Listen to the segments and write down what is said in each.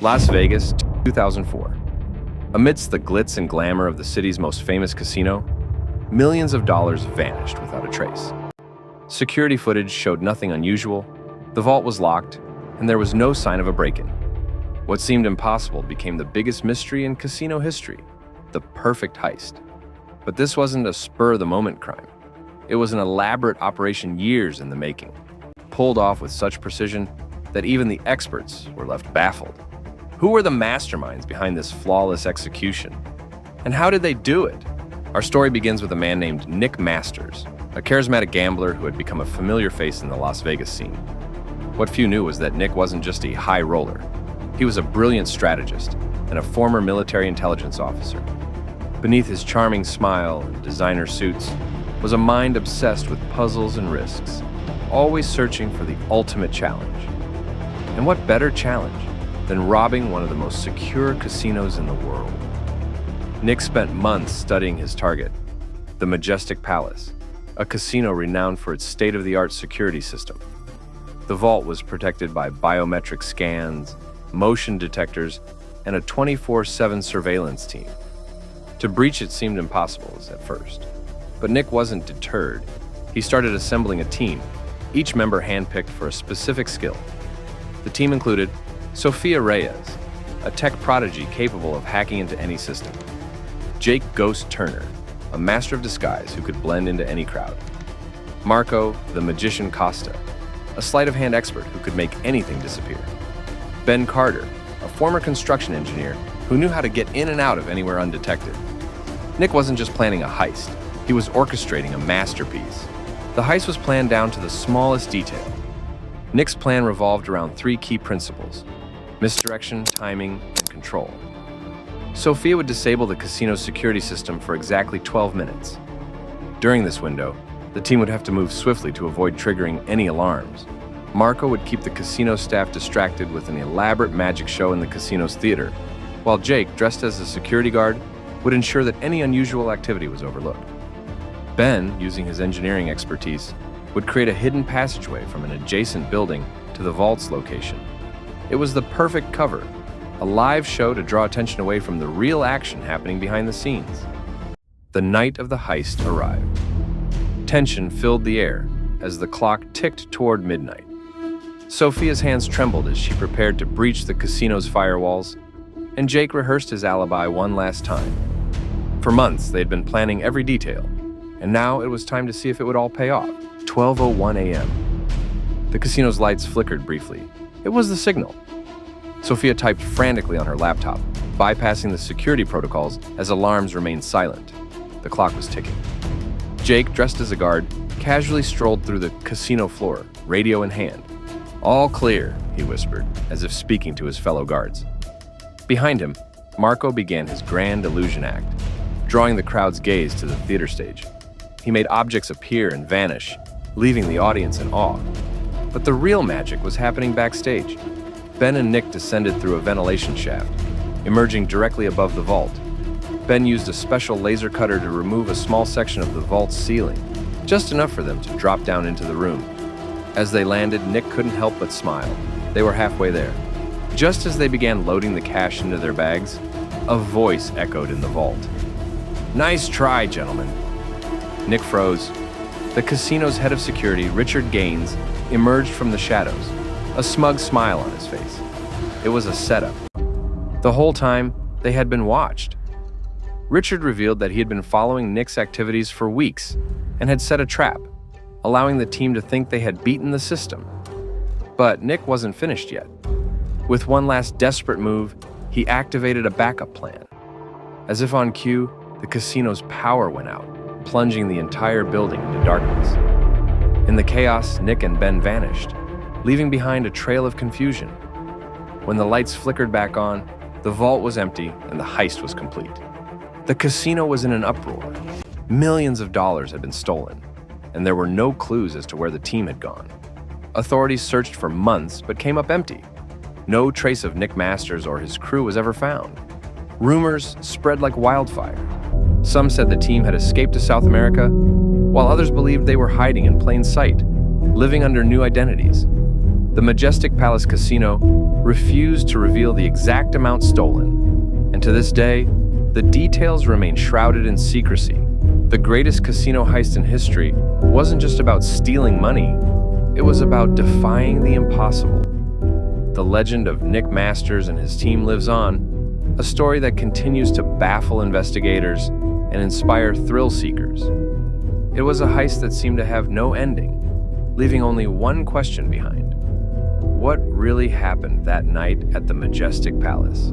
Las Vegas, 2004. Amidst the glitz and glamour of the city's most famous casino, millions of dollars vanished without a trace. Security footage showed nothing unusual, the vault was locked, and there was no sign of a break-in. What seemed impossible became the biggest mystery in casino history, the perfect heist. But this wasn't a spur-of-the-moment crime. It was an elaborate operation years in the making, pulled off with such precision that even the experts were left baffled. Who were the masterminds behind this flawless execution? And how did they do it? Our story begins with a man named Nick Masters, a charismatic gambler who had become a familiar face in the Las Vegas scene. What few knew was that Nick wasn't just a high roller. He was a brilliant strategist and a former military intelligence officer. Beneath his charming smile and designer suits was a mind obsessed with puzzles and risks, always searching for the ultimate challenge. And what better challenge than robbing one of the most secure casinos in the world? Nick spent months studying his target, the Majestic Palace, a casino renowned for its state-of-the-art security system. The vault was protected by biometric scans, motion detectors, and a 24/7 surveillance team. To breach it seemed impossible at first, but Nick wasn't deterred. He started assembling a team, each member handpicked for a specific skill. The team included Sophia Reyes, a tech prodigy capable of hacking into any system; Jake Ghost Turner, a master of disguise who could blend into any crowd; Marco, the magician Costa, a sleight-of-hand expert who could make anything disappear; Ben Carter, a former construction engineer who knew how to get in and out of anywhere undetected. Nick wasn't just planning a heist, he was orchestrating a masterpiece. The heist was planned down to the smallest detail. Nick's plan revolved around three key principles: misdirection, timing, and control. Sophia would disable the casino's security system for exactly 12 minutes. During this window, the team would have to move swiftly to avoid triggering any alarms. Marco would keep the casino staff distracted with an elaborate magic show in the casino's theater, while Jake, dressed as a security guard, would ensure that any unusual activity was overlooked. Ben, using his engineering expertise, would create a hidden passageway from an adjacent building to the vault's location. It was the perfect cover, a live show to draw attention away from the real action happening behind the scenes. The night of the heist arrived. Tension filled the air as the clock ticked toward midnight. Sophia's hands trembled as she prepared to breach the casino's firewalls, and Jake rehearsed his alibi one last time. For months, they had been planning every detail, and now it was time to see if it would all pay off. 12:01 a.m. The casino's lights flickered briefly. It was the signal. Sophia typed frantically on her laptop, bypassing the security protocols as alarms remained silent. The clock was ticking. Jake, dressed as a guard, casually strolled through the casino floor, radio in hand. "All clear," he whispered, as if speaking to his fellow guards. Behind him, Marco began his grand illusion act, drawing the crowd's gaze to the theater stage. He made objects appear and vanish, leaving the audience in awe. But the real magic was happening backstage. Ben and Nick descended through a ventilation shaft, emerging directly above the vault. Ben used a special laser cutter to remove a small section of the vault's ceiling, just enough for them to drop down into the room. As they landed, Nick couldn't help but smile. They were halfway there. Just as they began loading the cash into their bags, a voice echoed in the vault. "Nice try, gentlemen." Nick froze. The casino's head of security, Richard Gaines, emerged from the shadows, a smug smile on his face. It was a setup. The whole time, they had been watched. Richard revealed that he had been following Nick's activities for weeks and had set a trap, allowing the team to think they had beaten the system. But Nick wasn't finished yet. With one last desperate move, he activated a backup plan. As if on cue, the casino's power went out, plunging the entire building into darkness. In the chaos, Nick and Ben vanished, leaving behind a trail of confusion. When the lights flickered back on, the vault was empty and the heist was complete. The casino was in an uproar. Millions of dollars had been stolen, and there were no clues as to where the team had gone. Authorities searched for months but came up empty. No trace of Nick Masters or his crew was ever found. Rumors spread like wildfire. Some said the team had escaped to South America, while others believed they were hiding in plain sight, living under new identities. The Majestic Palace Casino refused to reveal the exact amount stolen, and to this day, the details remain shrouded in secrecy. The greatest casino heist in history wasn't just about stealing money, it was about defying the impossible. The legend of Nick Masters and his team lives on, a story that continues to baffle investigators and inspire thrill seekers. It was a heist that seemed to have no ending, leaving only one question behind. What really happened that night at the Majestic Palace?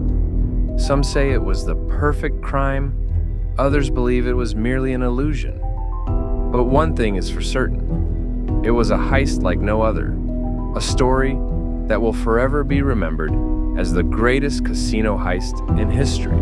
Some say it was the perfect crime, others believe it was merely an illusion. But one thing is for certain, it was a heist like no other, a story that will forever be remembered as the greatest casino heist in history.